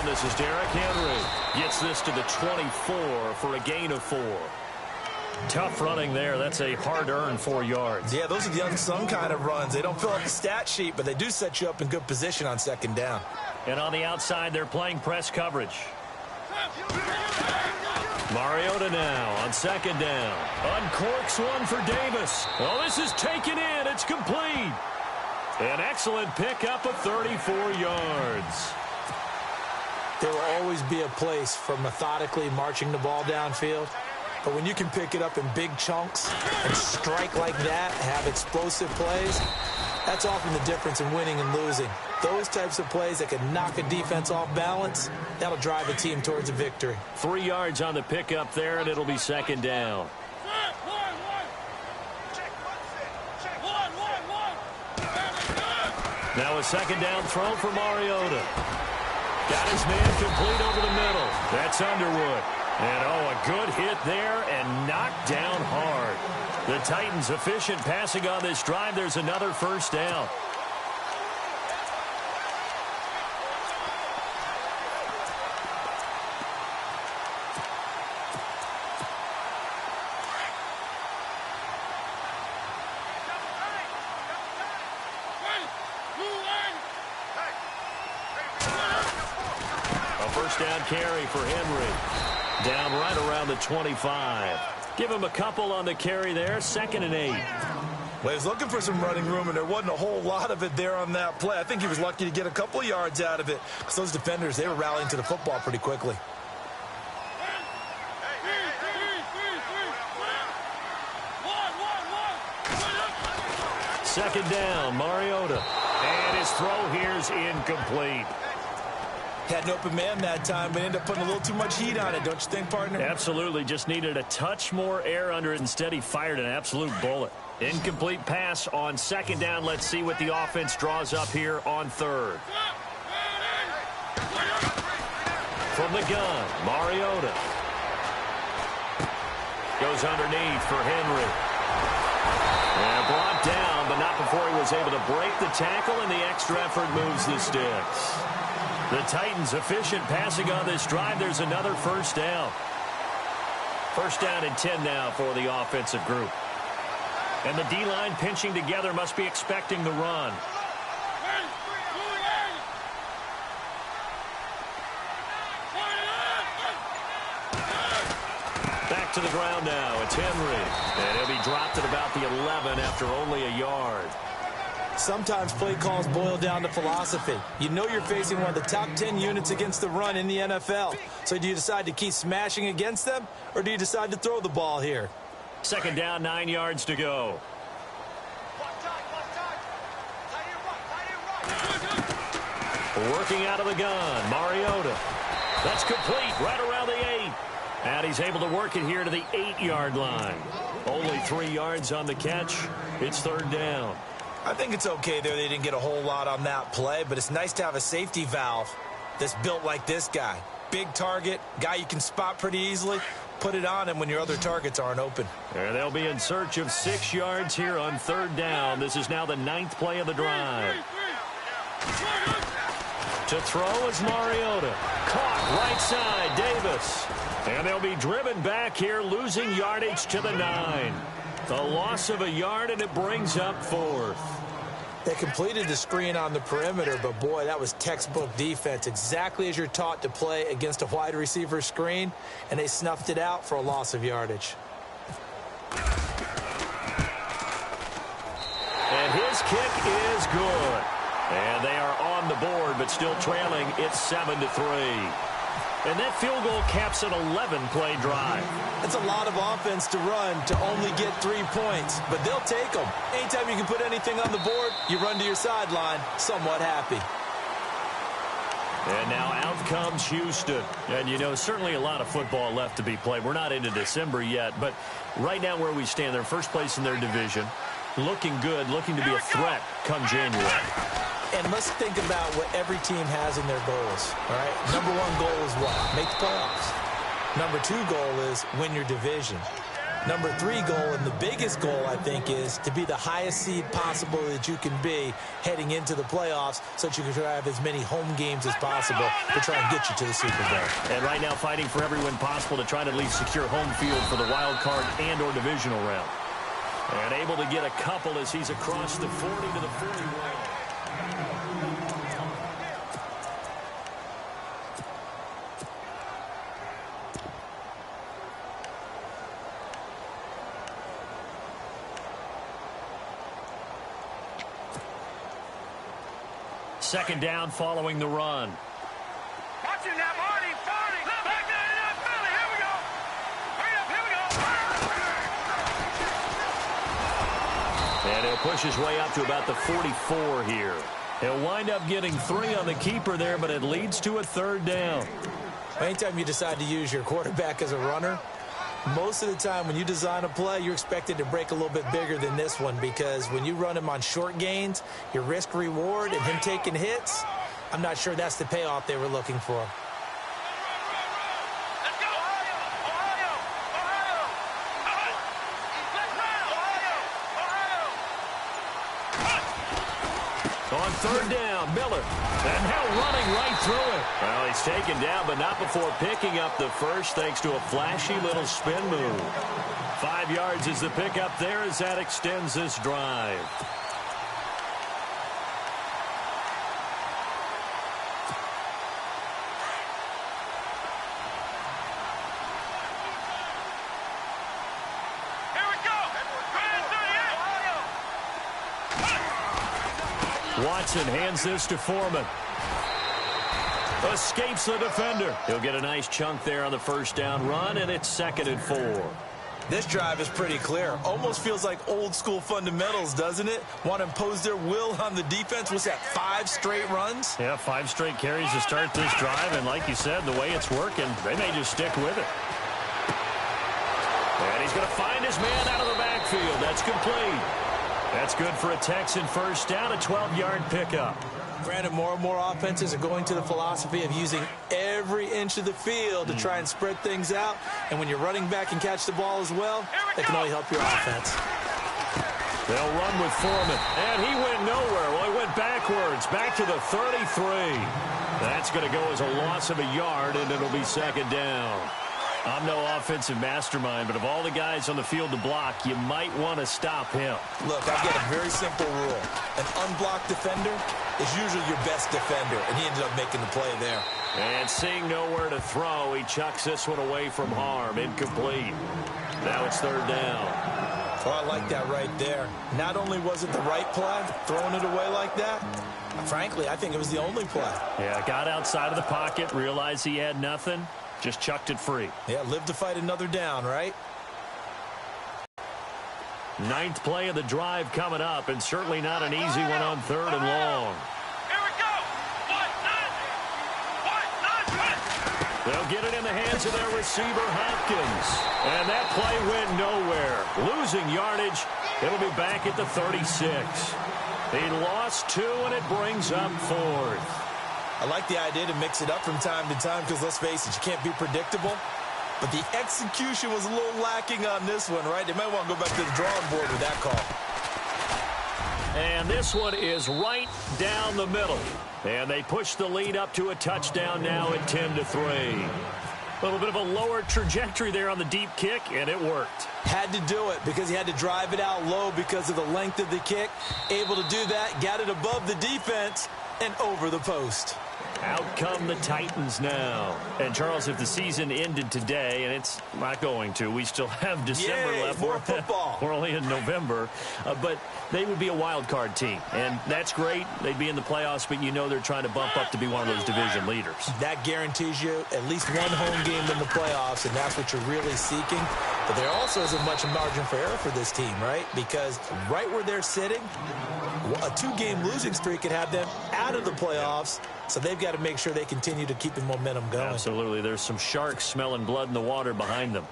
This is Derrick Henry. Gets this to the 24 for a gain of 4. Tough running there. That's a hard-earned 4 yards. Yeah, those are the unsung kind of runs. They don't fill up the stat sheet, but they do set you up in good position on second down. And on the outside, they're playing press coverage. Mariota now on second down. Uncorks one for Davis. Oh, this is taken in. It's complete. An excellent pickup of 34 yards. There will always be a place for methodically marching the ball downfield. But when you can pick it up in big chunks and strike like that, have explosive plays, that's often the difference in winning and losing. Those types of plays that can knock a defense off balance, that'll drive a team towards a victory. 3 yards on the pickup there, and it'll be second down. Now a second down throw for Mariota. Got his man complete over the middle. That's Underwood. And, oh, a good hit there and knocked down hard. The Titans efficient passing on this drive. There's another first down. A first down carry for Henry. Down right around the 25. Give him a couple on the carry there. 2nd and 8. Well, he was looking for some running room, and there wasn't a whole lot of it there on that play. I think he was lucky to get a couple yards out of it because those defenders, they were rallying to the football pretty quickly. Second down, Mariota. And his throw here is incomplete. Had an open man that time, but ended up putting a little too much heat on it, don't you think, partner? Absolutely. Just needed a touch more air under it. Instead, he fired an absolute bullet. Incomplete pass on second down. Let's see what the offense draws up here on third. From the gun, Mariota. Goes underneath for Henry. And brought down, but not before he was able to break the tackle, and the extra effort moves the sticks. The Titans efficient passing on this drive. There's another first down. First down and 10 now for the offensive group. And the D-line pinching together, must be expecting the run. Back to the ground now. It's Henry. And he'll be dropped at about the 11 after only a yard. Sometimes play calls boil down to philosophy. You know you're facing one of the top 10 units against the run in the NFL. So do you decide to keep smashing against them, or do you decide to throw the ball here? Second down, 9 yards to go. Working out of the gun, Mariota. That's complete right around the 8. And he's able to work it here to the 8-yard line. Only 3 yards on the catch. It's third down. I think it's okay there. They didn't get a whole lot on that play, but it's nice to have a safety valve that's built like this guy. Big target, guy you can spot pretty easily. Put it on him when your other targets aren't open. And they'll be in search of 6 yards here on third down. This is now the 9th play of the drive. To throw is Mariota. Caught right side, Davis. And they'll be driven back here, losing yardage to the 9. The loss of a yard, and it brings up 4th. They completed the screen on the perimeter, but boy, that was textbook defense. Exactly as you're taught to play against a wide receiver screen, and they snuffed it out for a loss of yardage. And his kick is good. And they are on the board, but still trailing. It's 7-3. And that field goal caps an 11-play drive. That's a lot of offense to run to only get 3 points, but they'll take them. Anytime you can put anything on the board, you run to your sideline somewhat happy. And now out comes Houston. And, you know, certainly a lot of football left to be played. We're not into December yet, but right now where we stand, they're first place in their division. Looking good, looking to be a threat come January. And let's think about what every team has in their goals, all right? Number 1 goal is what? Make the playoffs. Number 2 goal is win your division. Number 3 goal, and the biggest goal, I think, is to be the highest seed possible that you can be heading into the playoffs so that you can have as many home games as possible to try and get you to the Super Bowl. And right now fighting for every win possible to try to at least secure home field for the wild card and or divisional round. And able to get a couple as he's across the 40 to the 41. Second down following the run. Watch it now, Marty, 40. Back there, Philly. Here we go. Hurry up, here we go. And he'll push his way up to about the 44 here. He'll wind up getting 3 on the keeper there, but it leads to a third down. Anytime you decide to use your quarterback as a runner, most of the time when you design a play, you're expected to break a little bit bigger than this one, because when you run him on short gains, your risk-reward and him taking hits, I'm not sure that's the payoff they were looking for. Let's go. Ohio. On third down, Miller. And now running right through it. Well, he's taken down, but not before picking up the first thanks to a flashy little spin move. 5 yards is the pickup there as that extends this drive. Here we go. Watson hands this to Foreman. Escapes the defender. He'll get a nice chunk there on the first down run, and it's 2nd and 4. This drive is pretty clear. Almost feels like old school fundamentals, doesn't it? Want to impose their will on the defense. What's that, 5 straight runs? Yeah, 5 straight carries to start this drive, and like you said, the way it's working, they may just stick with it. And he's going to find his man out of the backfield. That's complete. That's good for a Texan first down, a 12-yard pickup. Granted, more and more offenses are going to the philosophy of using every inch of the field to try and spread things out. And when you're running back and catch the ball as well, that can only help your offense. They'll run with Foreman. And he went nowhere. Well, he went backwards, back to the 33. That's going to go as a loss of a yard, and it'll be 2nd down. I'm no offensive mastermind, but of all the guys on the field to block, you might want to stop him. Look, I've got a very simple rule. An unblocked defender is usually your best defender, and he ended up making the play there. And seeing nowhere to throw, he chucks this one away from harm. Incomplete. Now it's 3rd down. Oh, I like that right there. Not only was it the right play, throwing it away like that, frankly, I think it was the only play. Yeah, got outside of the pocket, realized he had nothing. Just chucked it free. Yeah, live to fight another down, right? 9th play of the drive coming up, and certainly not an easy one on 3rd and long. Here we go. They'll get it in the hands of their receiver, Hopkins. And that play went nowhere. Losing yardage. It'll be back at the 36. He lost 2, and it brings up 4th. I like the idea to mix it up from time to time because, let's face it, you can't be predictable. But the execution was a little lacking on this one, right? They might want to go back to the drawing board with that call. And this one is right down the middle. And they push the lead up to a touchdown now at 10-3. A little bit of a lower trajectory there on the deep kick, and it worked. Had to do it because he had to drive it out low because of the length of the kick. Able to do that, got it above the defense and over the post. Out come the Titans now. And, Charles, if the season ended today, and it's not going to, we still have December left. More football. We're only in November. But they would be a wild card team. And that's great. They'd be in the playoffs, but you know they're trying to bump up to be one of those division leaders. That guarantees you at least one home game in the playoffs, and that's what you're really seeking. But there also isn't much margin for error for this team, right? Because right where they're sitting, a 2-game losing streak could have them out of the playoffs. So they've got to make sure they continue to keep the momentum going. Absolutely. There's some sharks smelling blood in the water behind them.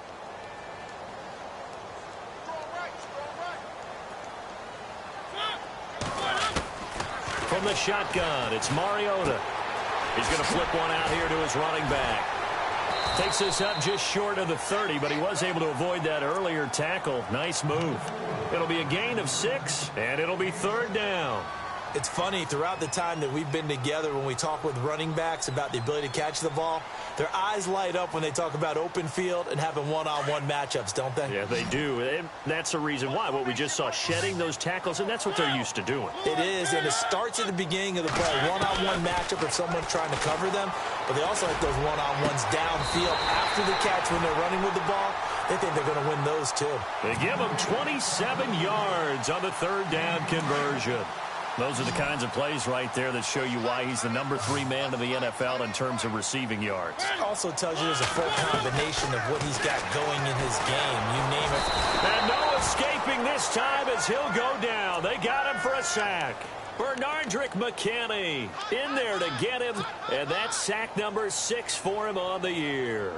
From the shotgun, it's Mariota. He's going to flip one out here to his running back. Takes this up just short of the 30, but he was able to avoid that earlier tackle. Nice move. It'll be a gain of 6, and it'll be 3rd down. It's funny, throughout the time that we've been together, when we talk with running backs about the ability to catch the ball, their eyes light up when they talk about open field and having one-on-one matchups, don't they? Yeah, they do. And that's the reason why. What we just saw, shedding those tackles, and that's what they're used to doing. It is, and it starts at the beginning of the play. One-on-one matchup if someone's trying to cover them, but they also like those one-on-ones downfield after the catch when they're running with the ball. They think they're going to win those, too. They give them 27 yards on the 3rd down conversion. Those are the kinds of plays right there that show you why he's the number 3 man in the NFL in terms of receiving yards. It also tells you there's a full combination of what he's got going in his game. You name it. And no escaping this time as he'll go down. They got him for a sack. Bernardrick McKinney in there to get him, and that's sack number 6 for him on the year.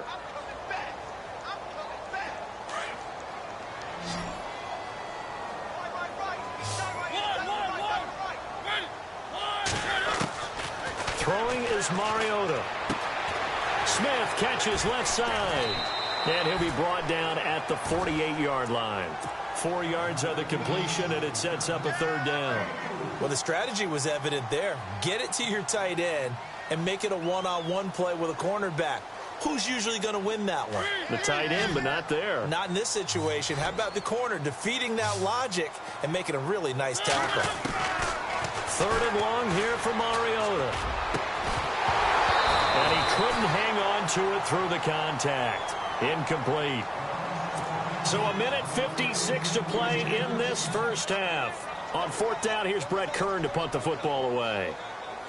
Throwing is Mariota. Smith catches left side. And he'll be brought down at the 48-yard line. 4 yards on the completion, and it sets up a 3rd down. Well, the strategy was evident there. Get it to your tight end and make it a one-on-one play with a cornerback. Who's usually going to win that one? The tight end, but not there. Not in this situation. How about the corner defeating that logic and making a really nice tackle? 3rd and long here for Mariota. And he couldn't hang on to it through the contact. Incomplete. So a minute 56 to play in this first half. On 4th down, here's Brett Kern to punt the football away.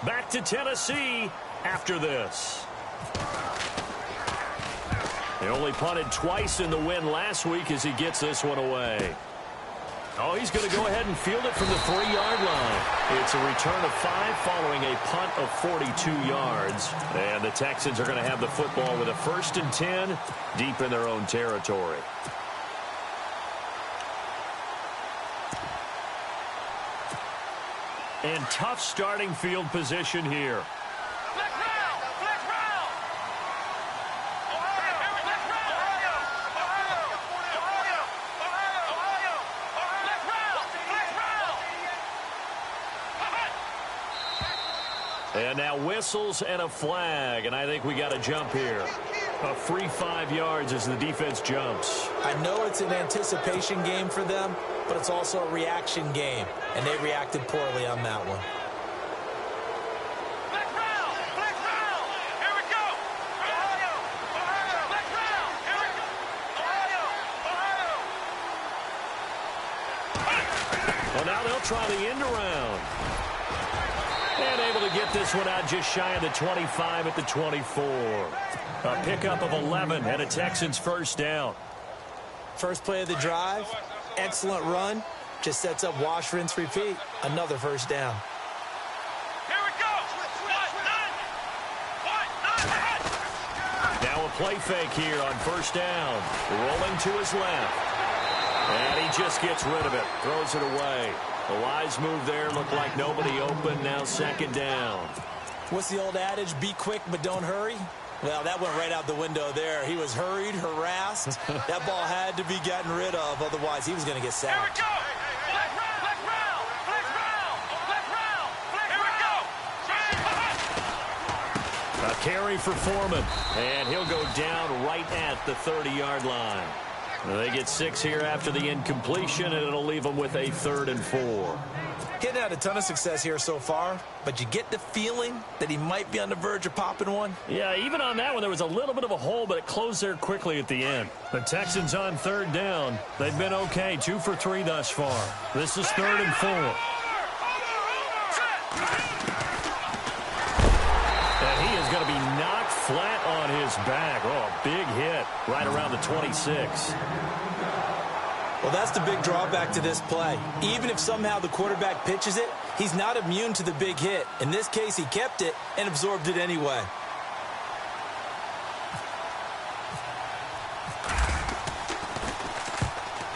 Back to Tennessee after this. They only punted twice in the win last week as he gets this one away. Oh, he's going to go ahead and field it from the 3-yard line. It's a return of 5 following a punt of 42 yards. And the Texans are going to have the football with a 1st and 10 deep in their own territory. And tough starting field position here. And now whistles and a flag, and I think we got a jump here. A free 5 yards as the defense jumps. I know it's an anticipation game for them, but it's also a reaction game, and they reacted poorly on that one. Well, now they'll try the end around. And able to get this one out just shy of the 25 at the 24. A pickup of 11 and a Texans 1st down. First play of the drive, excellent run. Just sets up wash, rinse, repeat. Another 1st down. Here we go. Now a play fake here on 1st down. Rolling to his left. And he just gets rid of it. Throws it away. A wise move there. Looked like nobody open. Now 2nd down. What's the old adage? Be quick, but don't hurry. Well, that went right out the window there. He was hurried, harassed. That ball had to be gotten rid of. Otherwise, he was going to get sacked. Here we go. Let's round. Here we go. A carry for Foreman. And he'll go down right at the 30-yard line. They get 6 here after the incompletion, and it'll leave them with a 3rd and 4. Getting had a ton of success here so far, but you get the feeling that he might be on the verge of popping one. Yeah, even on that one, there was a little bit of a hole, but it closed there quickly at the end. The Texans on 3rd down. They've been okay, 2 for 3 thus far. This is 3rd and 4. And he is going to be knocked flat on his back. Oh, a big hit right around the 26. Well, that's the big drawback to this play. Even if somehow the quarterback pitches it, he's not immune to the big hit. In this case, he kept it and absorbed it anyway.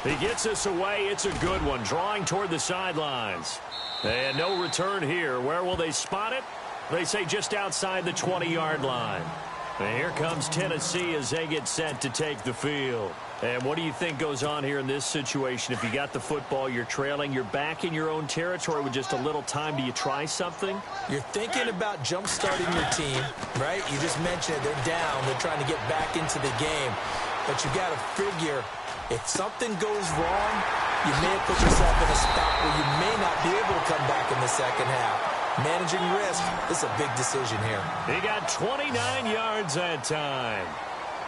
He gets this away. It's a good one. Drawing toward the sidelines. And no return here. Where will they spot it? They say just outside the 20-yard line. And here comes Tennessee as they get set to take the field. And what do you think goes on here in this situation? If you got the football, you're trailing, you're back in your own territory with just a little time. Do you try something? You're thinking about jump-starting your team, right? You just mentioned it. They're down. They're trying to get back into the game. But you got to figure, if something goes wrong, you may have put yourself in a spot where you may not be able to come back in the second half. Managing risk is a big decision here. He got 29 yards that time.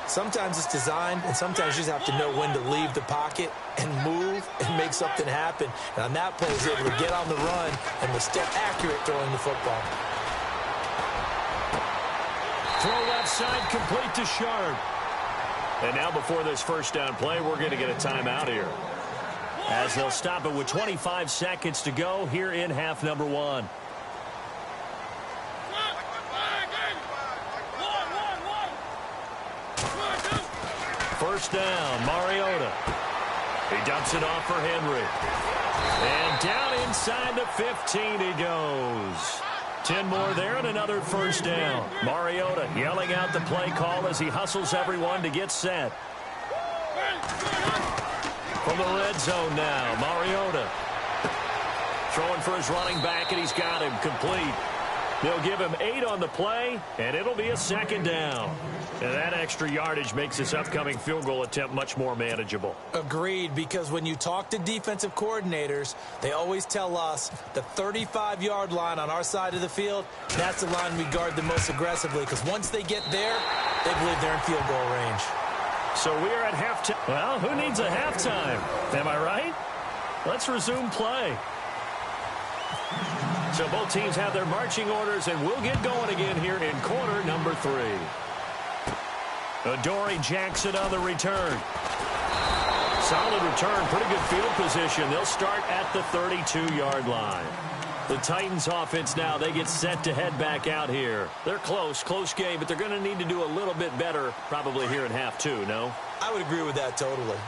Sometimes it's designed, and sometimes you just have to know when to leave the pocket and move and make something happen. And on that play, he's able to get on the run and was still accurate throwing the football. Throw left side, complete to Sharp. And now before this first down play, we're going to get a timeout here, as they'll stop it with 25 seconds to go here in half number 1. First down, Mariota. He dumps it off for Henry. And down inside the 15 he goes. 10 more there and another first down. Mariota yelling out the play call as he hustles everyone to get set. From the red zone now, Mariota. Throwing for his running back, and he's got him complete. They'll give him 8 on the play, and it'll be a second down. And that extra yardage makes this upcoming field goal attempt much more manageable. Agreed, because when you talk to defensive coordinators, they always tell us the 35-yard line on our side of the field, that's the line we guard the most aggressively, because once they get there, they believe they're in field goal range. So we are at halftime. Well, who needs a halftime? Am I right? Let's resume play. So both teams have their marching orders, and we'll get going again here in quarter number 3. Adoree Jackson on the return. Solid return, pretty good field position. They'll start at the 32-yard line. The Titans offense now, they get set to head back out here. They're close game, but they're going to need to do a little bit better probably here in half 2, no? I would agree with that totally.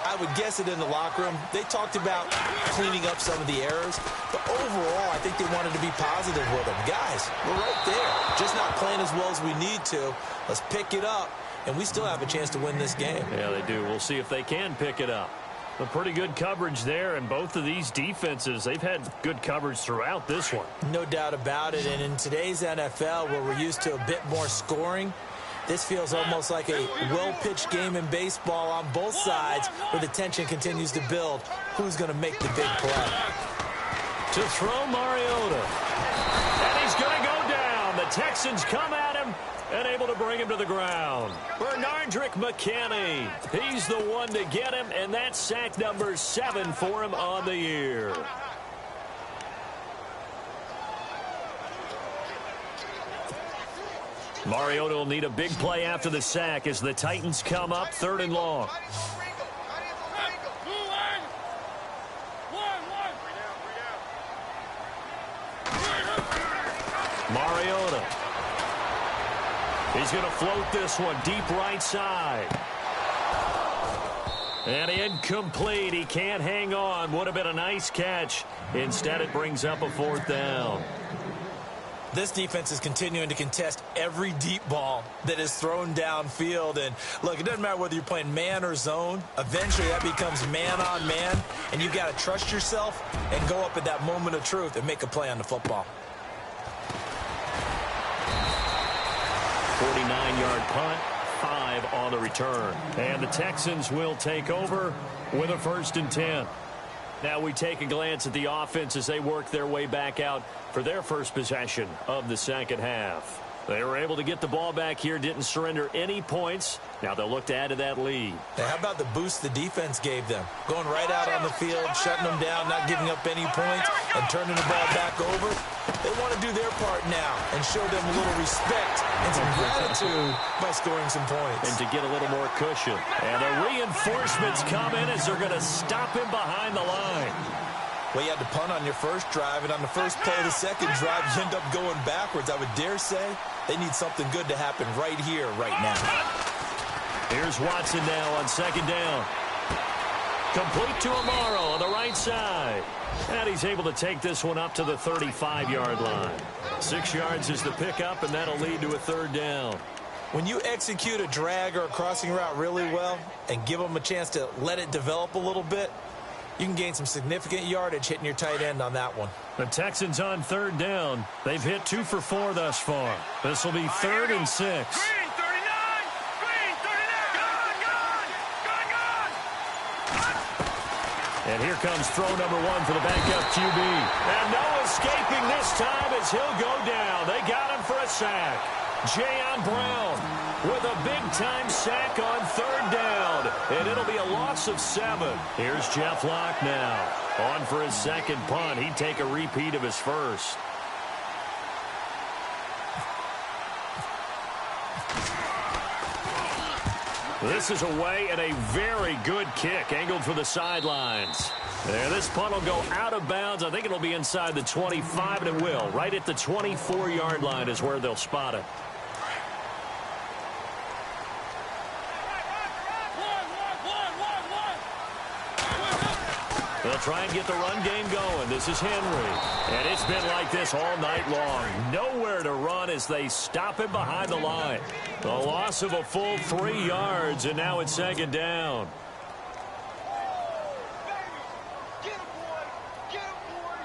I would guess it in the locker room. They talked about cleaning up some of the errors, but overall, I think they wanted to be positive with them. Guys, we're right there. Just not playing as well as we need to. Let's pick it up, and we still have a chance to win this game. Yeah, they do. We'll see if they can pick it up. A pretty good coverage there, and both of these defenses, they've had good coverage throughout this one. No doubt about it, and in today's NFL, where we're used to a bit more scoring, this feels almost like a well-pitched game in baseball on both sides where the tension continues to build. Who's going to make the big play? To throw Mariota. And he's going to go down. The Texans come at him and able to bring him to the ground. Bernardrick McKinney. He's the one to get him, and that's sack number 7 for him on the year. Mariota will need a big play after the sack as the Titans come up 3rd and long. Mariota. He's going to float this one deep right side. And incomplete. He can't hang on. Would have been a nice catch. Instead, it brings up a 4th down. This defense is continuing to contest every deep ball that is thrown downfield. And, look, it doesn't matter whether you're playing man or zone. Eventually, that becomes man-on-man, and you've got to trust yourself and go up at that moment of truth and make a play on the football. 49-yard punt, 5 on the return. And the Texans will take over with a 1st and 10. Now we take a glance at the offense as they work their way back out for their first possession of the second half. They were able to get the ball back here, didn't surrender any points. Now they'll look to add to that lead. Now, how about the boost the defense gave them? Going right out on the field, shutting them down, not giving up any points, and turning the ball back over. They want to do their part now and show them a little respect and some gratitude by scoring some points. And to get a little more cushion. And the reinforcements come in as they're going to stop him behind the line. Well, you had to punt on your first drive, and on the first play of the second drive, you end up going backwards. I would dare say they need something good to happen right here, right now. Here's Watson now on 2nd down. Complete to Amaro on the right side. And he's able to take this one up to the 35-yard line. 6 yards is the pickup, and that'll lead to a 3rd down. When you execute a drag or a crossing route really well and give them a chance to let it develop a little bit, you can gain some significant yardage hitting your tight end on that one. The Texans on third down. They've hit 2 for 4 thus far. This will be 3rd and 6. Green 39! Green 39! Gone! And here comes throw number 1 for the backup QB. And no escaping this time as he'll go down. They got him for a sack. Jayon Brown with a big-time sack on 3rd down. And it'll be a loss of 7. Here's Jeff Locke now. On for his second punt. He'd take a repeat of his first. This is away and a very good kick angled for the sidelines. There, this punt will go out of bounds. I think it'll be inside the 25, and it will. Right at the 24-yard line is where they'll spot it. They'll try and get the run game going. This is Henry. And it's been like this all night long. Nowhere to run as they stop him behind the line. A loss of a full 3 yards, and now it's 2nd down. Get him, boy! Get him, boy!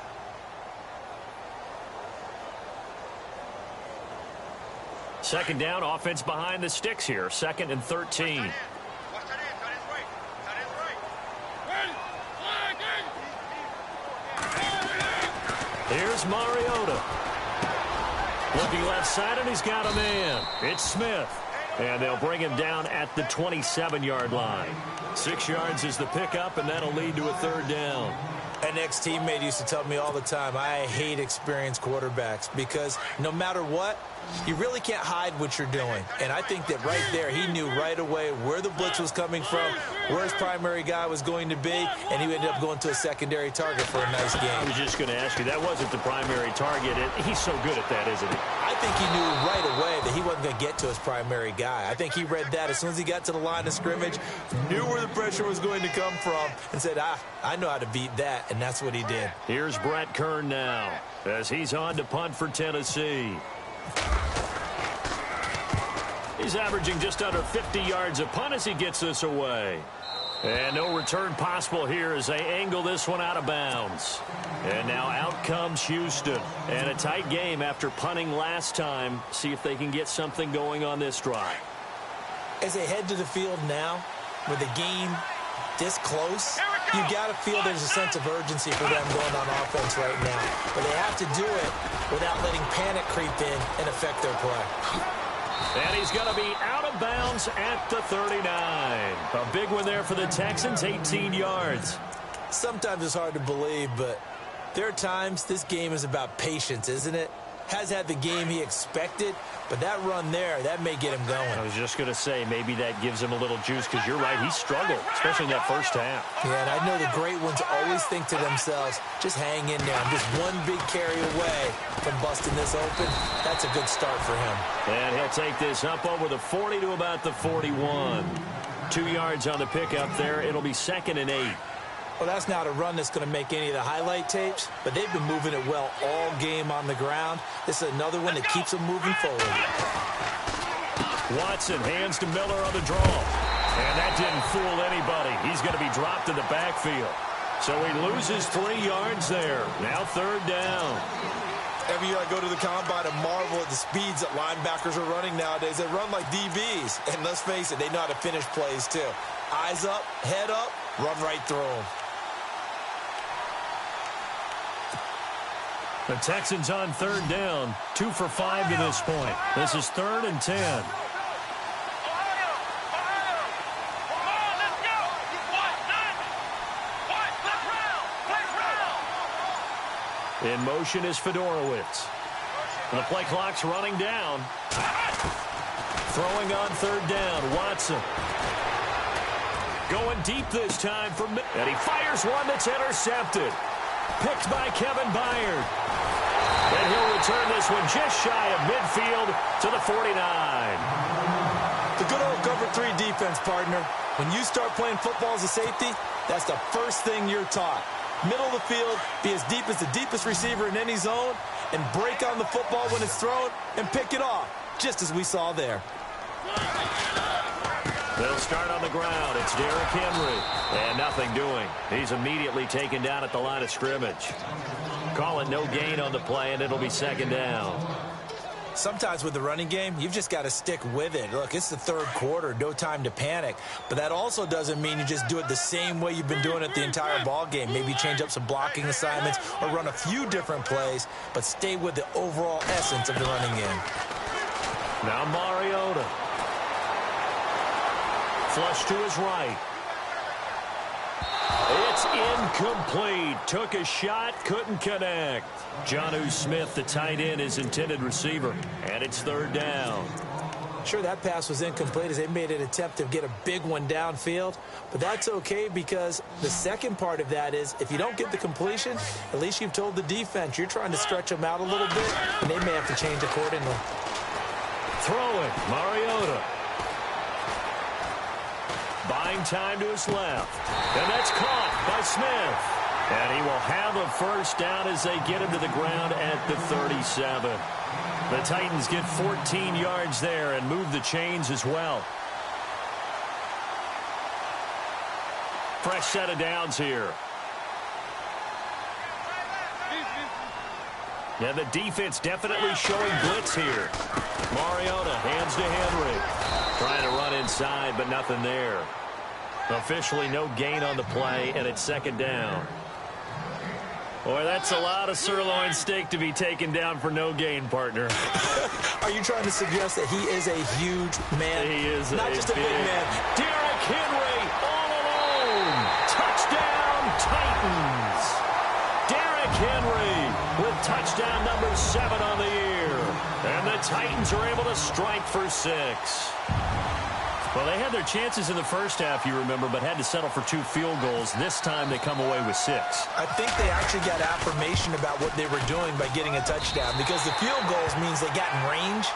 Second down, offense behind the sticks here. 2nd and 13. Watch that in. Cut his right. Cut his right. Here's Mariota. Looking left side, and he's got a man. It's Smith. And they'll bring him down at the 27-yard line. 6 yards is the pickup, and that'll lead to a 3rd down. An ex-teammate used to tell me all the time, I hate experienced quarterbacks because no matter what, you really can't hide what you're doing. And I think that right there, he knew right away where the blitz was coming from, where his primary guy was going to be, and he ended up going to a secondary target for a nice game. I was just going to ask you, that wasn't the primary target. He's so good at that, isn't he? I think he knew right away that he wasn't going to get to his primary guy. I think he read that as soon as he got to the line of scrimmage, knew where the pressure was going to come from, and said, I know how to beat that, and that's what he did. Here's Brett Kern now as he's on to punt for Tennessee. He's averaging just under 50 yards a punt as he gets this away. And no return possible here as they angle this one out of bounds. And now out comes Houston. And a tight game after punting last time. See if they can get something going on this drive. As they head to the field now, with the game this close, you got to feel there's a sense of urgency for them going on offense right now. But they have to do it without letting panic creep in and affect their play. And he's going to be out of bounds at the 39. A big one there for the Texans, 18 yards. Sometimes it's hard to believe, but there are times this game is about patience, isn't it? Has had the game he expected, but that run there, that may get him going. I was just going to say, maybe that gives him a little juice, because you're right, he struggled, especially in that first half. Yeah, and I know the great ones always think to themselves, just hang in there. I'm just one big carry away from busting this open. That's a good start for him. And he'll take this up over the 40 to about the 41. 2 yards on the pickup there. It'll be 2nd and 8. Well, that's not a run that's going to make any of the highlight tapes, but they've been moving it well all game on the ground. This is another one that keeps them moving forward. Watson hands to Miller on the draw. And that didn't fool anybody. He's going to be dropped in the backfield. So he loses 3 yards there. Now 3rd down. Every year I go to the combine and marvel at the speeds that linebackers are running nowadays. They run like DBs. And let's face it, they know how to finish plays too. Eyes up, head up, run right through them. The Texans on 3rd down, 2 for 5 to this point. This is 3rd and 10. In motion is Fedorowicz. The play clock's running down. Throwing on 3rd down, Watson. Going deep this time for Miller. And he fires one that's intercepted. Picked by Kevin Byard. And he'll return this one just shy of midfield to the 49. The good old cover 3 defense, partner. When you start playing football as a safety, that's the first thing you're taught. Middle of the field, be as deep as the deepest receiver in any zone, and break on the football when it's thrown and pick it off, just as we saw there. They'll start on the ground. It's Derrick Henry. And nothing doing. He's immediately taken down at the line of scrimmage. Call it no gain on the play, and it'll be second down. Sometimes with the running game, you've just got to stick with it. Look, it's the third quarter, no time to panic. But that also doesn't mean you just do it the same way you've been doing it the entire ball game. Maybe change up some blocking assignments or run a few different plays, but stay with the overall essence of the running game. Now Mariota. Flush to his right. It's incomplete. Took a shot, couldn't connect. Jonnu Smith, the tight end, his intended receiver. And it's third down. Sure, that pass was incomplete as they made an attempt to get a big one downfield. But that's okay because the second part of that is if you don't get the completion, at least you've told the defense you're trying to stretch them out a little bit, and they may have to change accordingly. Throwing, Mariota. Buying time to his left. And that's caught by Smith. And he will have a first down as they get him to the ground at the 37. The Titans get 14 yards there and move the chains as well. Fresh set of downs here. And the defense definitely showing blitz here. Mariota hands to Henry. Trying to run inside, but nothing there. Officially no gain on the play, and it's second down. Boy, that's a lot of sirloin steak to be taken down for no gain, partner. Are you trying to suggest that he is a huge man? He is not just a big man. Derrick Henry all alone. Touchdown, Titans. Derrick Henry with touchdown number 7 on the year. And the Titans are able to strike for 6. Well, they had their chances in the first half, you remember, but had to settle for 2 field goals. This time they come away with 6. I think they actually got affirmation about what they were doing by getting a touchdown because the field goals means they got in range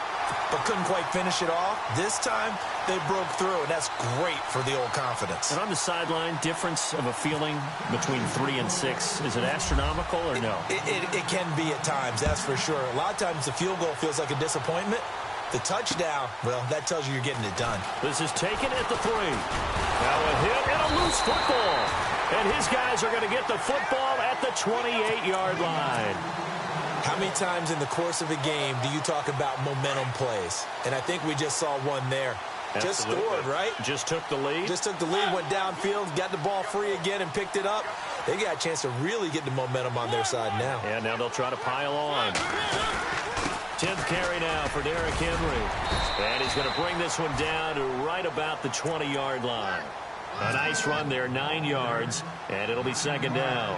but couldn't quite finish it off. This time they broke through, and that's great for the old confidence. And on the sideline, difference of a feeling between 3 and 6, is it astronomical or no? It can be at times, that's for sure. A lot of times the field goal feels like a disappointment. The touchdown, well, that tells you you're getting it done. This is taken at the 3. Now a hit and a loose football. And his guys are going to get the football at the 28-yard line. How many times in the course of a game do you talk about momentum plays? And I think we just saw one there. Absolutely. Just scored, right? Just took the lead. Just took the lead, went downfield, got the ball free again and picked it up. They got a chance to really get the momentum on their side now. And now they'll try to pile on. 10th carry now for Derrick Henry. And he's going to bring this one down to right about the 20-yard line. A nice run there, 9 yards, and it'll be second down.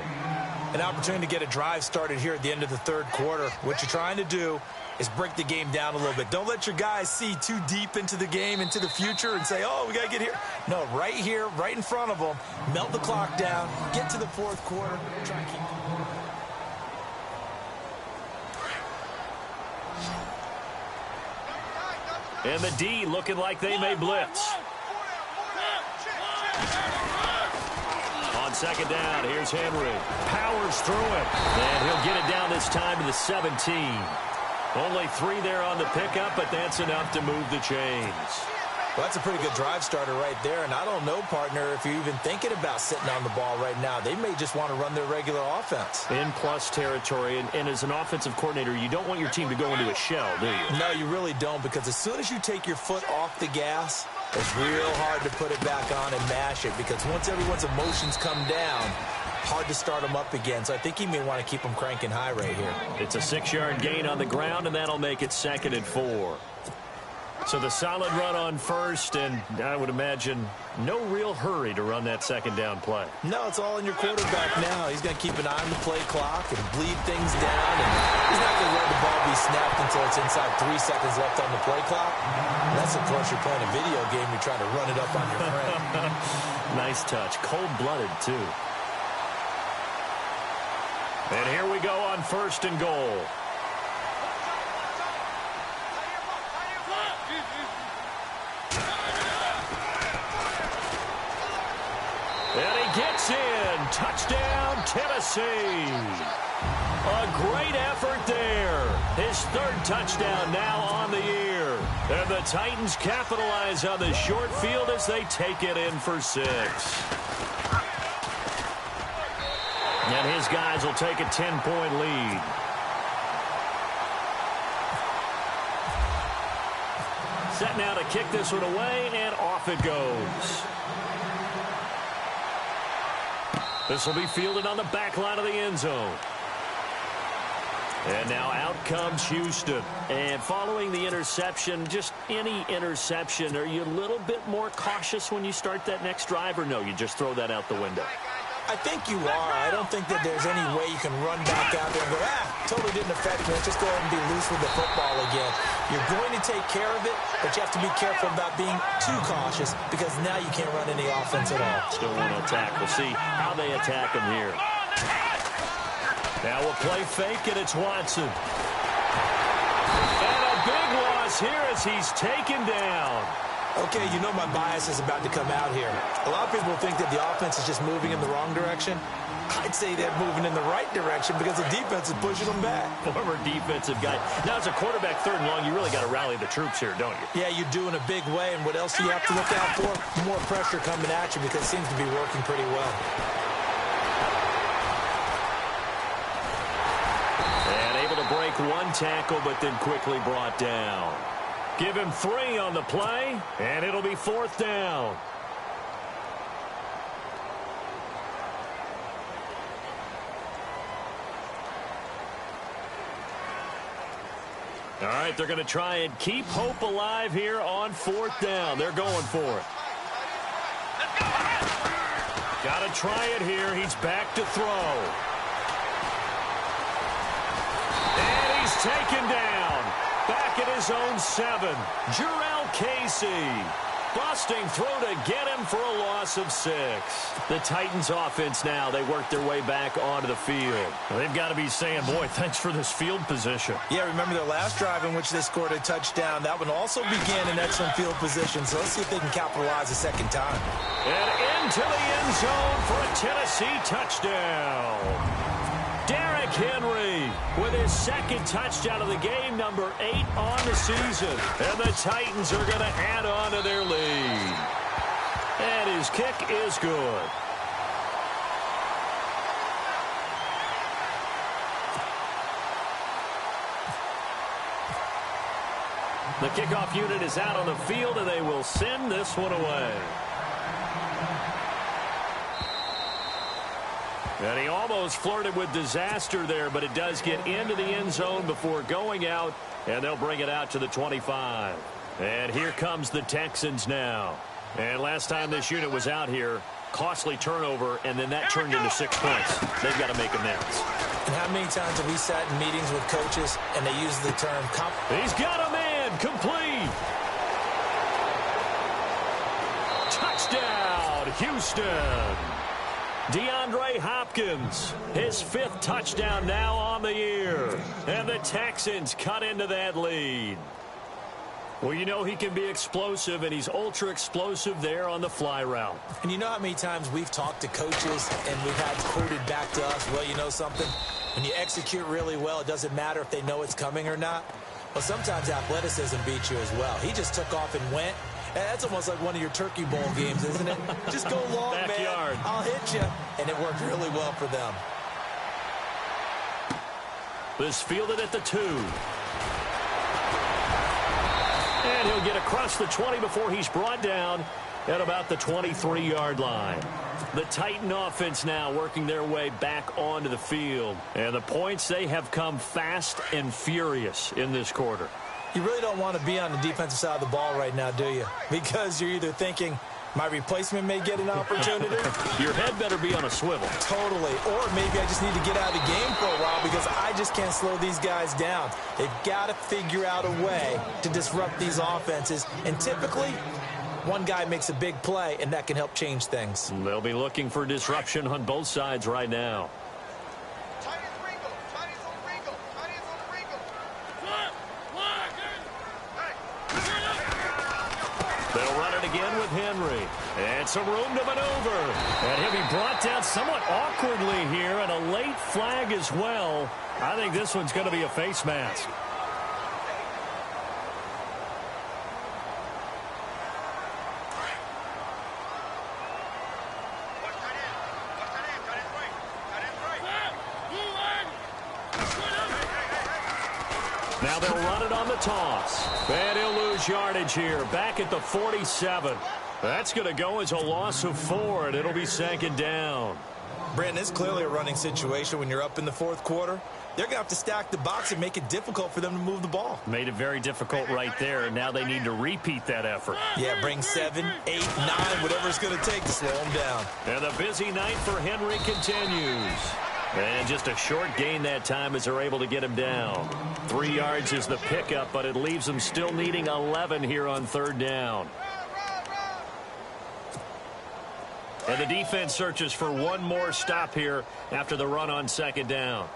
An opportunity to get a drive started here at the end of the third quarter. What you're trying to do is break the game down a little bit. Don't let your guys see too deep into the game, into the future, and say, oh, we got to get here. No, right here, right in front of them, melt the clock down, get to the fourth quarter, try and keep it. And the D looking like they may blitz. On second down, here's Henry. Powers through it. And he'll get it down this time to the 17. Only 3 there on the pickup, but that's enough to move the chains. Well, that's a pretty good drive starter right there. And I don't know, partner, if you're even thinking about sitting on the ball right now. They may just want to run their regular offense. In plus territory. And as an offensive coordinator, you don't want your team to go into a shell, do you? No, you really don't, because as soon as you take your foot off the gas, it's real hard to put it back on and mash it, because once everyone's emotions come down, hard to start them up again. So I think he may want to keep them cranking high right here. It's a 6-yard gain on the ground, and that'll make it 2nd and 4. So the solid run on first, and I would imagine no real hurry to run that second down play. No, it's all in your quarterback now. He's going to keep an eye on the play clock and bleed things down. And he's not going to let the ball be snapped until it's inside 3 seconds left on the play clock. Unless, of course, you're playing a video game, you're trying to run it up on your friend. Nice touch. Cold-blooded, too. And here we go on 1st and goal. And he gets in. Touchdown, Tennessee. A great effort there. His his third touchdown now on the year. And the Titans capitalize on the short field as they take it in for 6. And his guys will take a 10-point lead. Set now to kick this one away, and off it goes. This will be fielded on the back line of the end zone. And now out comes Houston. And following the interception, just any interception, are you a little bit more cautious when you start that next drive, or no, you just throw that out the window? I think you are. I don't think that there's any way you can run back out there and go, totally didn't affect me. Just go ahead and be loose with the football again. You're going to take care of it, but you have to be careful about being too cautious because now you can't run any offense at all. Still want to attack. We'll see how they attack him here. Now we'll play fake, and it's Watson. And a big loss here as he's taken down. Okay, you know my bias is about to come out here. A lot of people think that the offense is just moving in the wrong direction. I'd say they're moving in the right direction because the defense is pushing them back. Former defensive guy. Now, as a quarterback, 3rd and long, you really got to rally the troops here, don't you? Yeah, you do in a big way. And what else do you have to look out for? More pressure coming at you because it seems to be working pretty well. And able to break one tackle, but then quickly brought down. Give him 3 on the play, and it'll be 4th down. All right, they're going to try and keep hope alive here on 4th down. They're going for it. Got to try it here. He's back to throw. And he's taken down. Back at his own 7. Jarrell Casey. Busting through to get him for a loss of 6. The Titans offense now, they work their way back onto the field. Well, they've got to be saying, boy, thanks for this field position. Yeah, remember their last drive in which they scored a touchdown. That one also began in excellent field position, so let's see if they can capitalize a second time. And into the end zone for a Tennessee touchdown. Derrick Henry with his 2nd touchdown of the game, number 8 on the season. And the Titans are going to add on to their lead. And his kick is good. The kickoff unit is out on the field, and they will send this one away. And he almost flirted with disaster there, but it does get into the end zone before going out, and they'll bring it out to the 25. And here comes the Texans now. And last time this unit was out here, costly turnover, and then that turned into 6 points. They've got to make amends. And how many times have we sat in meetings with coaches, and they use the term He's got a man, complete. Touchdown, Houston. DeAndre Hopkins, his 5th touchdown now on the year. And the Texans cut into that lead. Well, you know he can be explosive, and he's ultra-explosive there on the fly route. And you know how many times we've talked to coaches, and we've had quoted back to us, well, you know something? When you execute really well, it doesn't matter if they know it's coming or not. Well, sometimes athleticism beats you as well. He just took off and went. That's almost like one of your Turkey Bowl games, isn't it? Just go long, Backyard. man. I'll hit you. And it worked really well for them. This fielded at the 2. And he'll get across the 20 before he's brought down at about the 23-yard line. The Titan offense now working their way back onto the field. And the points, they have come fast and furious in this quarter. You really don't want to be on the defensive side of the ball right now, do you? Because you're either thinking, my replacement may get an opportunity. Your head better be on a swivel. Totally. Or maybe I just need to get out of the game for a while because I just can't slow these guys down. They've got to figure out a way to disrupt these offenses. And typically, one guy makes a big play, and that can help change things. They'll be looking for disruption on both sides right now. They'll run it again with Henry. And some room to maneuver. And he'll be brought down somewhat awkwardly here, and a late flag as well. I think this one's going to be a face mask. Now they'll run it on the toss. And he'll lose yardage here, back at the 47. That's going to go as a loss of 4, and it'll be second down. Brandon, it's clearly a running situation when you're up in the fourth quarter. They're going to have to stack the box and make it difficult for them to move the ball. Made it very difficult right there. Now they need to repeat that effort. Yeah, bring 7, 8, 9, whatever it's going to take to slow them down. And the busy night for Henry continues. And just a short gain that time as they're able to get him down. 3 yards is the pickup, but it leaves them still needing 11 here on third down. And the defense searches for one more stop here after the run on second down.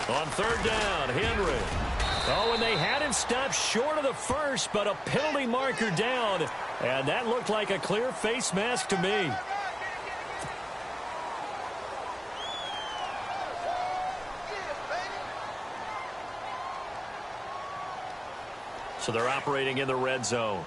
On third down, Henry. Oh, and they had him stopped short of the first, but a penalty marker down. And that looked like a clear face mask to me. So they're operating in the red zone.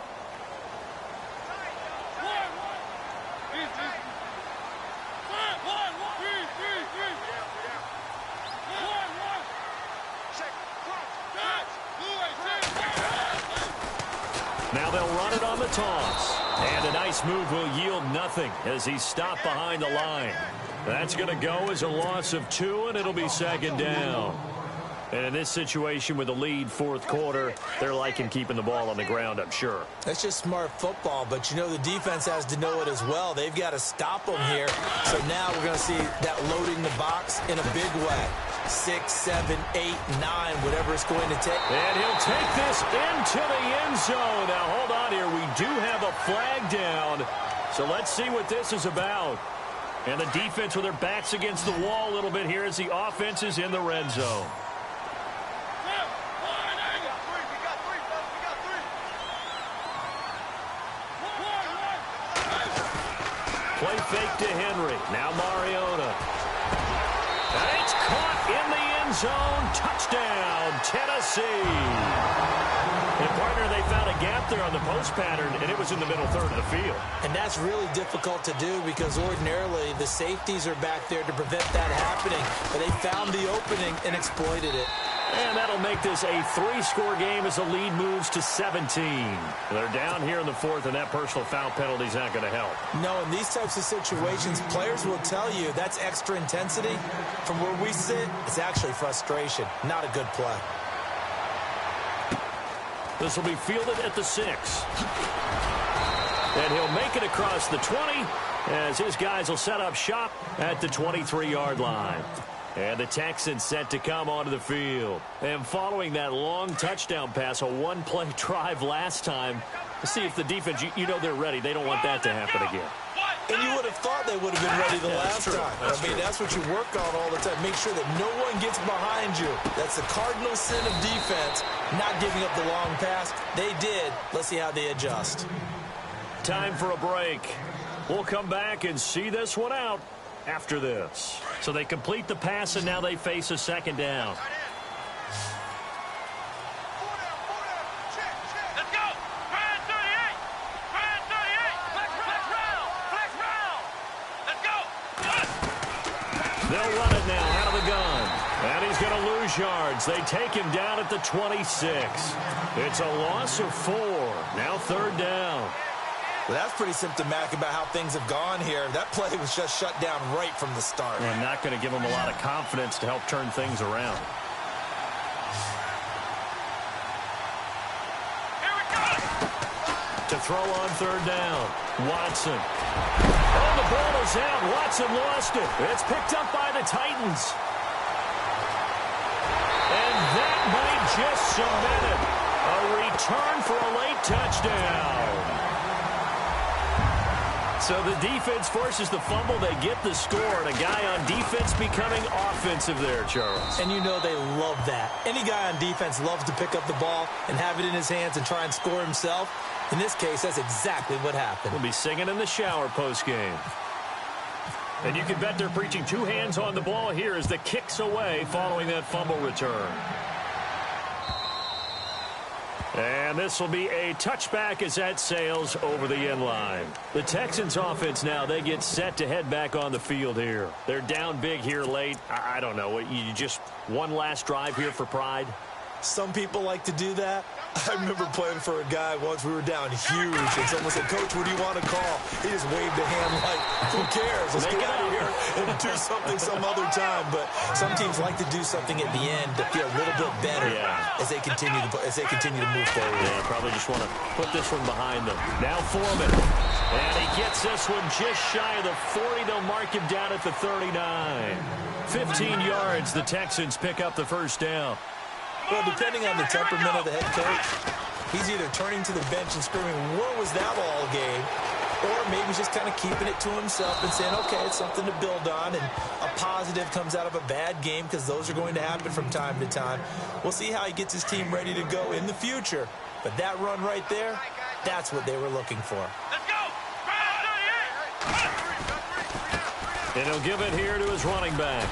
Now they'll run it on the toss. And a nice move will yield nothing as he's stopped behind the line. That's going to go as a loss of 2, and it'll be second down. And in this situation with the lead fourth quarter, they're liking keeping the ball on the ground, I'm sure. That's just smart football, but you know the defense has to know it as well. They've got to stop them here. So now we're going to see that loading the box in a big way. 6, 7, 8, 9, whatever it's going to take. And he'll take this into the end zone. Now, hold on here. We do have a flag down. So let's see what this is about. And the defense with their backs against the wall a little bit here as the offense is in the red zone. Play fake to Henry. Now Mariota. And it's caught in the end zone. Touchdown, Tennessee. And, partner, they found a gap there on the post pattern, and it was in the middle third of the field. And that's really difficult to do because ordinarily the safeties are back there to prevent that happening. But they found the opening and exploited it. And that'll make this a 3-score game as the lead moves to 17. They're down here in the fourth, and that personal foul penalty is not going to help. No, in these types of situations, players will tell you that's extra intensity. From where we sit, it's actually frustration. Not a good play. This will be fielded at the 6. And he'll make it across the 20 as his guys will set up shop at the 23-yard line. And the Texans set to come onto the field. And following that long touchdown pass, a one-play drive last time, to see if the defense, you know they're ready. They don't want that to happen again. And you would have thought they would have been ready the last time. That's what you work on all the time. Make sure that no one gets behind you. That's the cardinal sin of defense, not giving up the long pass. They did. Let's see how they adjust. Time for a break. We'll come back and see this one out after this. So they complete the pass, and now they face a second down. Let's go. Ryan 38. Ryan 38. Flex round. Flex round. Let's go. They'll run it now out of the gun. And he's going to lose yards. They take him down at the 26. It's a loss of 4. Now third down. Well, that's pretty symptomatic about how things have gone here. That play was just shut down right from the start. And not going to give them a lot of confidence to help turn things around. Here we go. To throw on third down, Watson. Oh, the ball is out. Watson lost it. It's picked up by the Titans. And that might just cement it. A return for a late touchdown. So the defense forces the fumble. They get the score, and a guy on defense becoming offensive there, Charles. And you know they love that. Any guy on defense loves to pick up the ball and have it in his hands and try and score himself. In this case, that's exactly what happened. We'll be singing in the shower post-game. And you can bet they're preaching 2 hands on the ball here as the kick's away following that fumble return. And this will be a touchback as that sails over the end line. The Texans offense now, they get set to head back on the field here. They're down big here late. I don't know. You just one last drive here for pride? Some people like to do that. I remember playing for a guy once. We were down huge, and someone said, "Coach, what do you want to call?" He just waved a hand like, "Who cares? Let's get out of here and do something some other time." But some teams like to do something at the end to feel a little bit better as they continue to move forward. Yeah, probably just want to put this one behind them. Now Foreman, and he gets this one just shy of the 40. They'll mark him down at the 39. 15 yards. The Texans pick up the first down. Well, depending on the temperament of the head coach, he's either turning to the bench and screaming, "What was that all game?" Or maybe he's just kind of keeping it to himself and saying, okay, it's something to build on, and a positive comes out of a bad game because those are going to happen from time to time. We'll see how he gets his team ready to go in the future. But that run right there, that's what they were looking for. Let's go! And he'll give it here to his running back.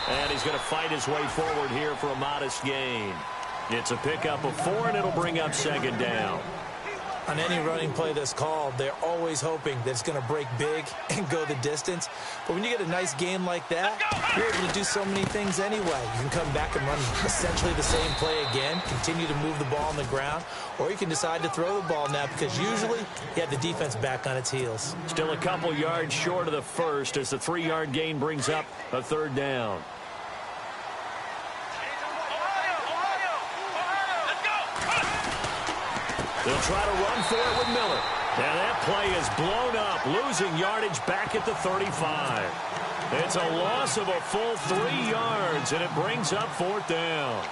And he's going to fight his way forward here for a modest gain. It's a pickup of 4, and it'll bring up second down. On any running play that's called, they're always hoping that it's going to break big and go the distance. But when you get a nice gain like that, you're able to do so many things anyway. You can come back and run essentially the same play again, continue to move the ball on the ground, or you can decide to throw the ball now because usually you have the defense back on its heels. Still a couple yards short of the first as the 3-yard gain brings up a third down. They'll try to run for it with Miller. And that play is blown up, losing yardage back at the 35. It's a loss of a full 3 yards, and it brings up fourth down.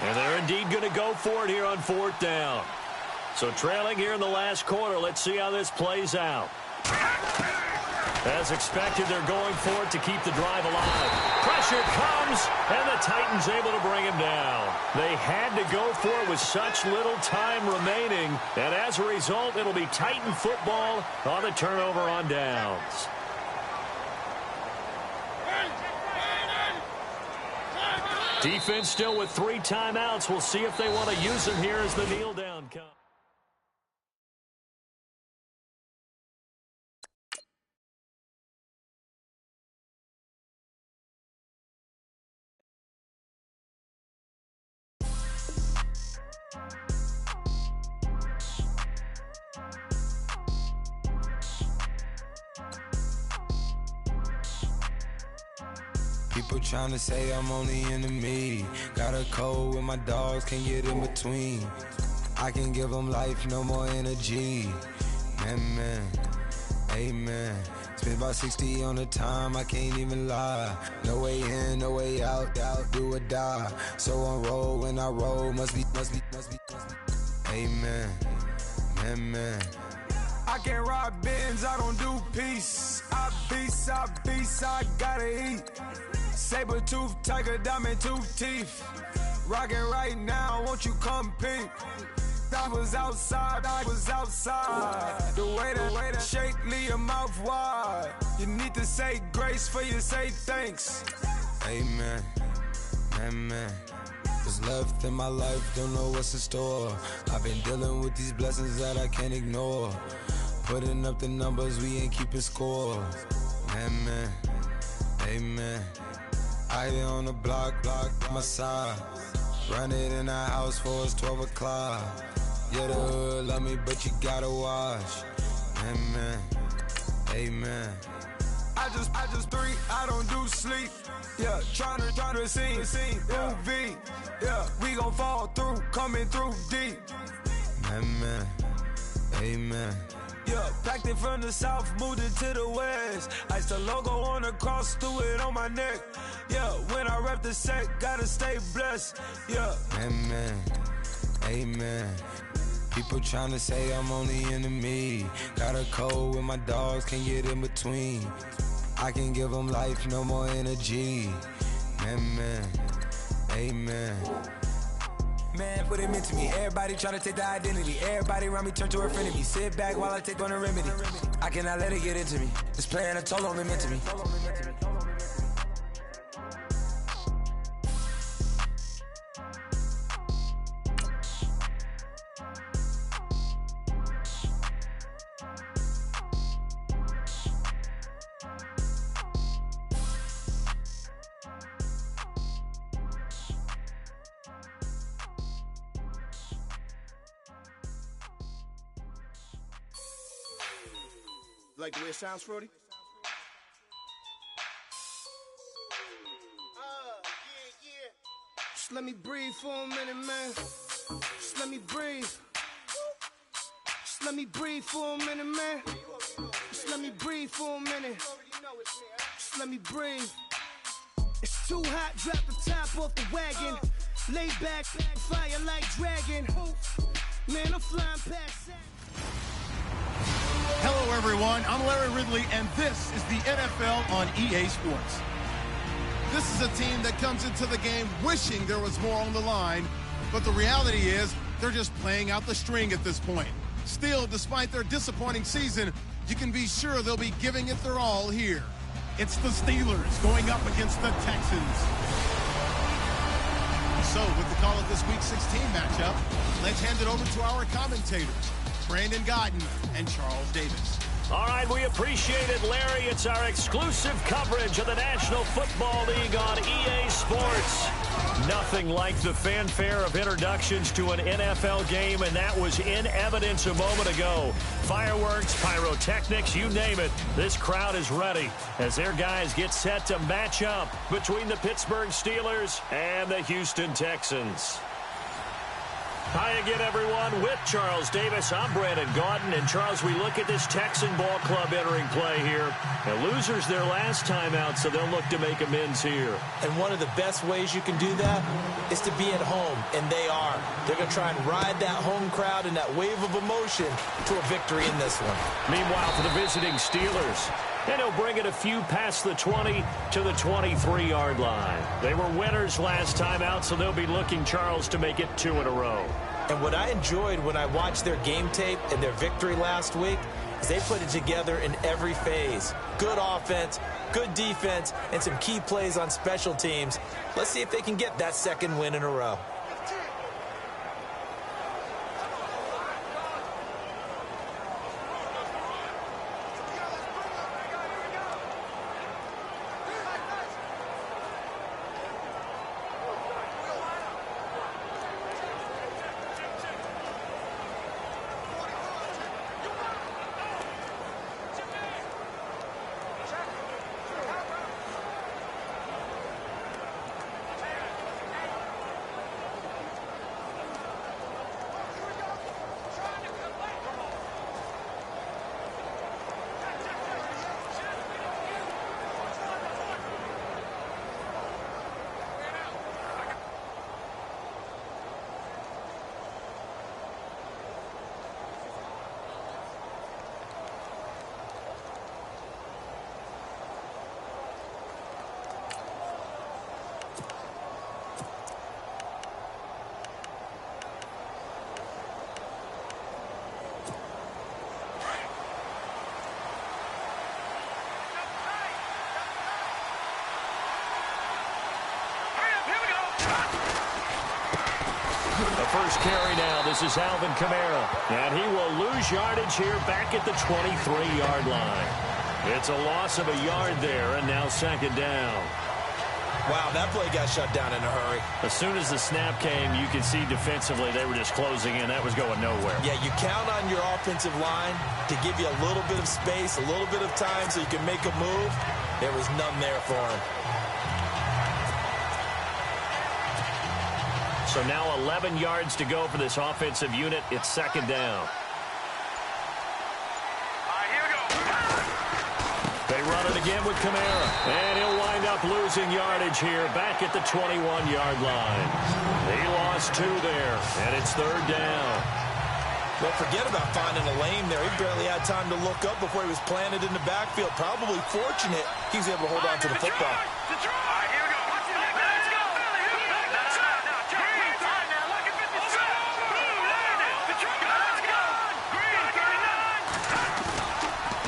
And they're indeed going to go for it here on fourth down. So trailing here in the last quarter, let's see how this plays out. As expected, they're going for it to keep the drive alive. Pressure comes, and the Titans able to bring him down. They had to go for it with such little time remaining, and as a result, it'll be Titan football on the turnover on downs. Defense still with 3 timeouts. We'll see if they want to use them here as the kneel down comes. People tryna say I'm only in the media. Got a cold with my dogs, can't get in between. I can give them life, no more energy. Man, amen. Spent about 60 on the time, I can't even lie. No way in, no way out, do or die. So on roll, when I roll, must be. Amen, man. I can't ride Benz, I don't do peace. I beast, I gotta eat. Saber tooth, tiger, diamond tooth teeth. Rockin' right now, won't you come peep? I was outside. The way that shake, leave your mouth wide. You need to say grace for you say thanks. Amen, man. What's left in my life, don't know what's in store. I've been dealing with these blessings that I can't ignore. Putting up the numbers, we ain't keeping score. Man, amen. I been on the block, my side. Run it in the house for us 12 o'clock. Yeah, the hood love me, but you gotta watch. Amen. I just 3, I don't do sleep. Yeah, tryna see. UV. Yeah, we gon' fall through, coming through deep. Amen. Yeah, packed it from the south, moved it to the west. Iced the logo on the cross, threw it on my neck. Yeah, when I rep the set, gotta stay blessed. Yeah. Amen. People tryna say I'm only in the media. Got a cold with my dogs, can't get in between. I can give them life, no more energy. Amen. Man, what it meant to me. Everybody tryna take the identity. Everybody around me turn to a friend of me. Sit back while I take on a remedy. I cannot let it get into me. This playing a toll on me, meant to me. like the way it sounds, Frody? Just let me breathe for a minute, man. Just let me breathe. Just let me breathe for a minute, man. Just let me breathe for a minute. Just let me breathe. It's too hot, drop the top off the wagon. Lay back, fire like dragon. Man, I'm flying past that. Hello, everyone. I'm Larry Ridley, and this is the NFL on EA Sports. This is a team that comes into the game wishing there was more on the line, but the reality is they're just playing out the string at this point. Still, despite their disappointing season, you can be sure they'll be giving it their all here. It's the Steelers going up against the Texans. So, with the call of this Week 16 matchup, let's hand it over to our commentators, Brandon Godden and Charles Davis. All right, we appreciate it, Larry. It's our exclusive coverage of the National Football League on EA Sports. Nothing like the fanfare of introductions to an NFL game, and that was in evidence a moment ago. Fireworks, pyrotechnics, you name it. This crowd is ready as their guys get set to match up between the Pittsburgh Steelers and the Houston Texans. Hi again, everyone. With Charles Davis, I'm Brandon Gaudin. And, Charles, we look at this Texan ball club entering play here. The losers their last time out, so they'll look to make amends here. And one of the best ways you can do that is to be at home, and they are. They're going to try and ride that home crowd and that wave of emotion to a victory in this one. Meanwhile, for the visiting Steelers, and he'll bring it a few past the 20 to the 23-yard line. They were winners last time out, so they'll be looking, Charles, to make it 2 in a row. And what I enjoyed when I watched their game tape and their victory last week is they put it together in every phase. Good offense, good defense, and some key plays on special teams. Let's see if they can get that second win in a row. First carry now. This is Alvin Kamara. And he will lose yardage here back at the 23-yard line. It's a loss of a yard there, and now second down. Wow, that play got shut down in a hurry. As soon as the snap came, you could see defensively they were just closing in. That was going nowhere. Yeah, you count on your offensive line to give you a little bit of space, a little bit of time so you can make a move. There was none there for him. So now 11 yards to go for this offensive unit. It's second down. Here we go. They run it again with Kamara. And he'll wind up losing yardage here back at the 21-yard line. He lost 2 there, and it's third down. Don't forget about finding a lane there. He barely had time to look up before he was planted in the backfield. Probably fortunate he was able to hold on to the football. Here we go. Let's go.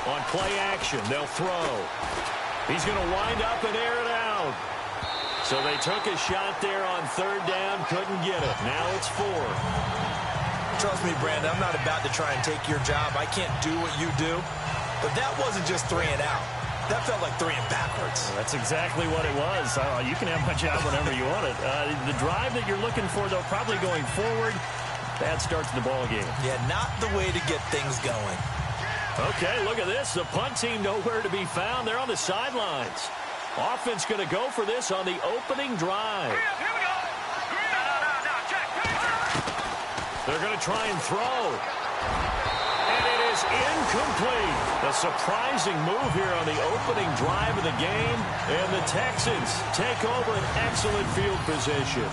On play action, they'll throw. He's going to wind up and air it out. So they took a shot there on third down, couldn't get it. Now it's 4. Trust me, Brandon, I'm not about to try and take your job. I can't do what you do. But that wasn't just 3 and out. That felt like 3 and backwards. That's exactly what it was. You can have my job whenever you want it. The drive that you're looking for, though, probably going forward. Bad start to the ball game. Yeah, not the way to get things going. Okay, look at this. The punt team nowhere to be found. They're on the sidelines. Offense going to go for this on the opening drive. Here we go. No, check. They're going to try and throw. And it is incomplete. A surprising move here on the opening drive of the game. And the Texans take over an excellent field position.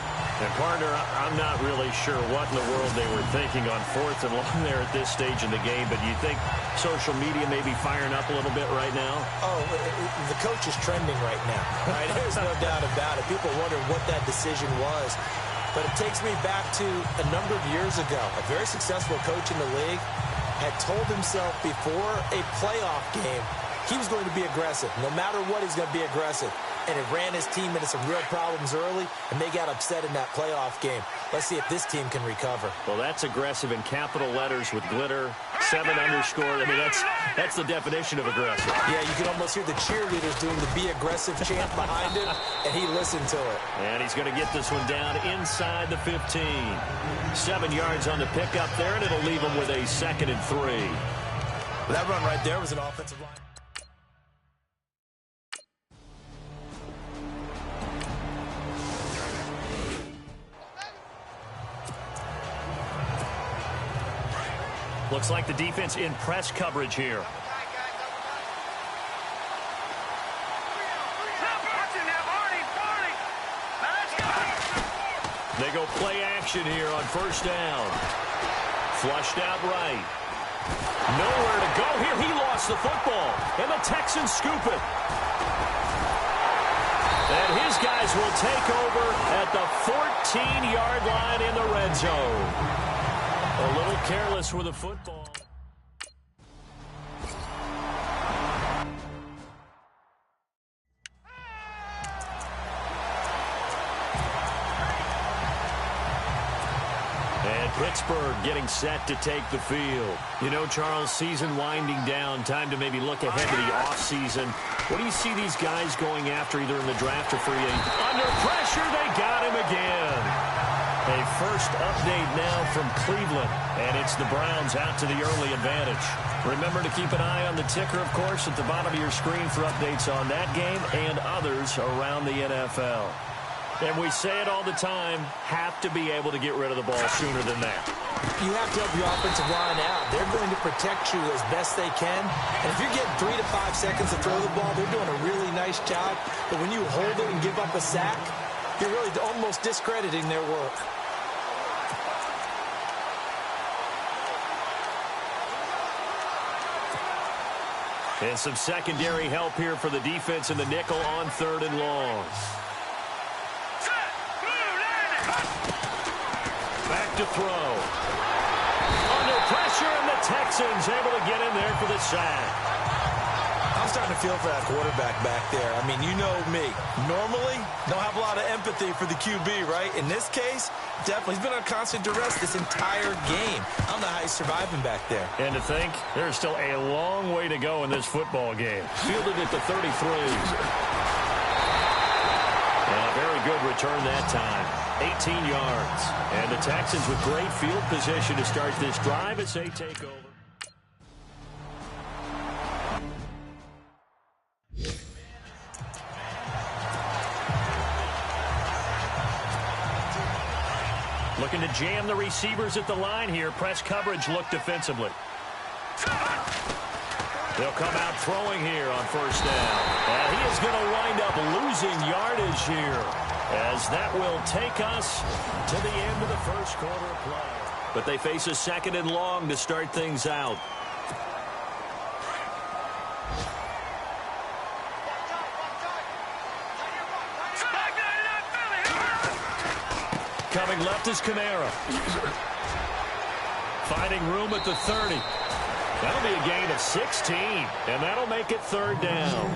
And, partner, I'm not really sure what in the world they were thinking on 4th and long there at this stage in the game, but do you think social media may be firing up a little bit right now? Oh, the coach is trending right now. Right? There's no doubt about it. People wonder what that decision was. But it takes me back to a number of years ago. A very successful coach in the league had told himself before a playoff game he was going to be aggressive. No matter what, he's going to be aggressive. And it ran his team into some real problems early, and they got upset in that playoff game. Let's see if this team can recover. Well, that's aggressive in capital letters with glitter, 7 underscore. I mean, that's the definition of aggressive. Yeah, you can almost hear the cheerleaders doing the be aggressive chant behind him, and he listened to it. And he's going to get this one down inside the 15. 7 yards on the pickup there, and it'll leave him with a 2nd and 3. That run right there was an offensive line. Looks like the defense in press coverage here. They go play action here on 1st down. Flushed out right. Nowhere to go here. He lost the football. And the Texans scoop it. And his guys will take over at the 14-yard line in the red zone. A little careless with the football. And Pittsburgh getting set to take the field. You know, Charles, season winding down, time to maybe look ahead to the offseason. What do you see these guys going after either in the draft or free agent? Under pressure, they got him again. A first update now from Cleveland, and it's the Browns out to the early advantage. Remember to keep an eye on the ticker, of course, at the bottom of your screen for updates on that game and others around the NFL. And we say it all the time, have to be able to get rid of the ball sooner than that. You have to help your offensive line out. They're going to protect you as best they can. And if you're getting 3 to 5 seconds to throw the ball, they're doing a really nice job. But when you hold it and give up a sack, you're really almost discrediting their work. And some secondary help here for the defense in the nickel on 3rd and long. Back to throw. Under pressure, and the Texans able to get in there for the sack. I'm starting to feel for that quarterback back there. I mean, you know me. Normally, don't have a lot of empathy for the QB, right? In this case, definitely. He's been on constant duress this entire game. I don't know how he's surviving back there. And to think, there's still a long way to go in this football game. Fielded at the 33. And a very good return that time. 18 yards. And the Texans with great field position to start this drive as they take over. Looking to jam the receivers at the line here. Press coverage look defensively. They'll come out throwing here on 1st down. And he is going to wind up losing yardage here, as that will take us to the end of the first quarter of play. But they face a 2nd and long to start things out. Coming left is Kamara. Finding room at the 30. That'll be a gain of 16, and that'll make it 3rd down.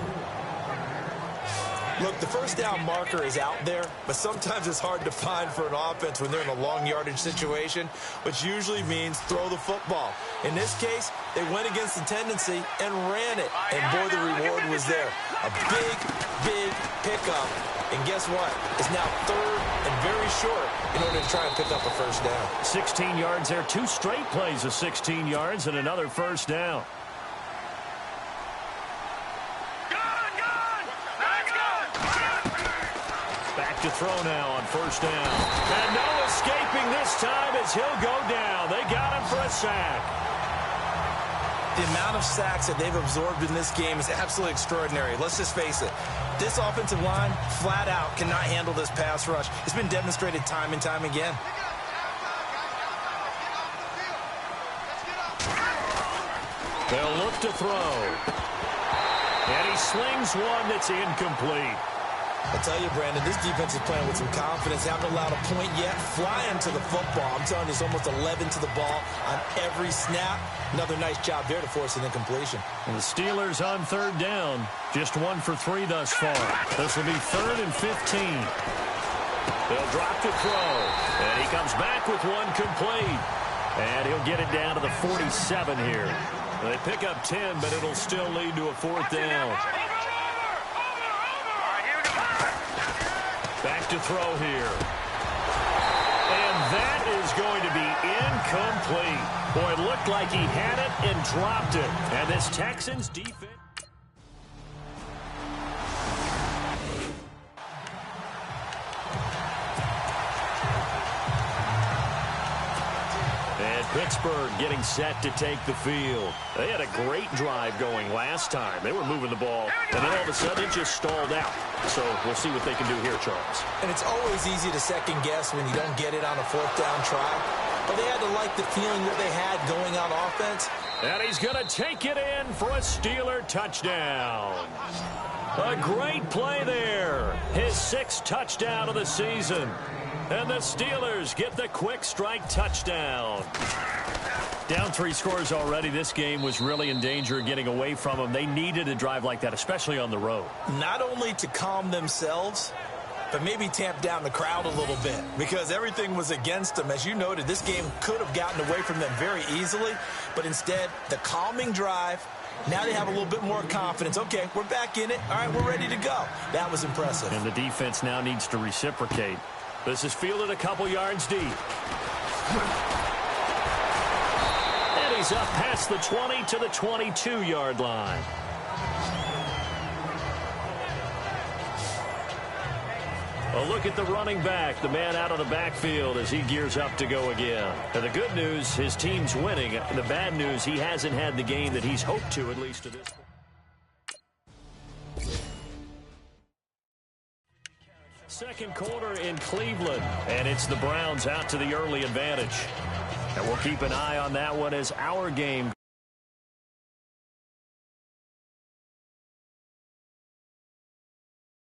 Look, the 1st down marker is out there, but sometimes it's hard to find for an offense when they're in a long yardage situation, which usually means throw the football. In this case, they went against the tendency and ran it, and boy, the reward was there. A big pickup, and guess what? It's now 3rd and very short in order to try and pick up a 1st down. 16 yards there, 2 straight plays of 16 yards and another 1st down. Back to throw now on first down. And no escaping this time as he'll go down. They got him for a sack. The amount of sacks that they've absorbed in this game is absolutely extraordinary. Let's just face it. This offensive line, flat out, cannot handle this pass rush. It's been demonstrated time and time again. They'll look to throw. And he slings one that's incomplete. I tell you, Brandon, this defense is playing with some confidence. Haven't allowed a point yet. Flying to the football. I'm telling you, it's almost 11 to the ball on every snap. Another nice job there to force an incompletion. And the Steelers on third down. Just 1 for 3 thus far. This will be 3rd and 15. They'll drop to throw. And he comes back with one complete. And he'll get it down to the 47 here. They pick up 10, but it'll still lead to a 4th down. Back to throw here. And that is going to be incomplete. Boy, it looked like he had it and dropped it. And this Texans defense... Pittsburgh getting set to take the field. They had a great drive going last time. They were moving the ball, and then all of a sudden it just stalled out. So we'll see what they can do here, Charles. And it's always easy to second guess when you don't get it on a 4th down try. But they had to like the feeling that they had going on offense. And he's going to take it in for a Steeler touchdown. A great play there. His 6th touchdown of the season. And the Steelers get the quick strike touchdown. Down 3 scores already. This game was really in danger of getting away from them. They needed a drive like that, especially on the road. Not only to calm themselves, but maybe tamp down the crowd a little bit because everything was against them. As you noted, this game could have gotten away from them very easily, but instead, the calming drive, now they have a little bit more confidence. Okay, we're back in it. All right, we're ready to go. That was impressive. And the defense now needs to reciprocate. This is fielded a couple yards deep. And he's up past the 20 to the 22-yard line. A look at the running back, the man out of the backfield as he gears up to go again. And the good news, his team's winning. The bad news, he hasn't had the game that he's hoped to, at least to this point. Second quarter in Cleveland, and it's the Browns out to the early advantage. And we'll keep an eye on that one as our game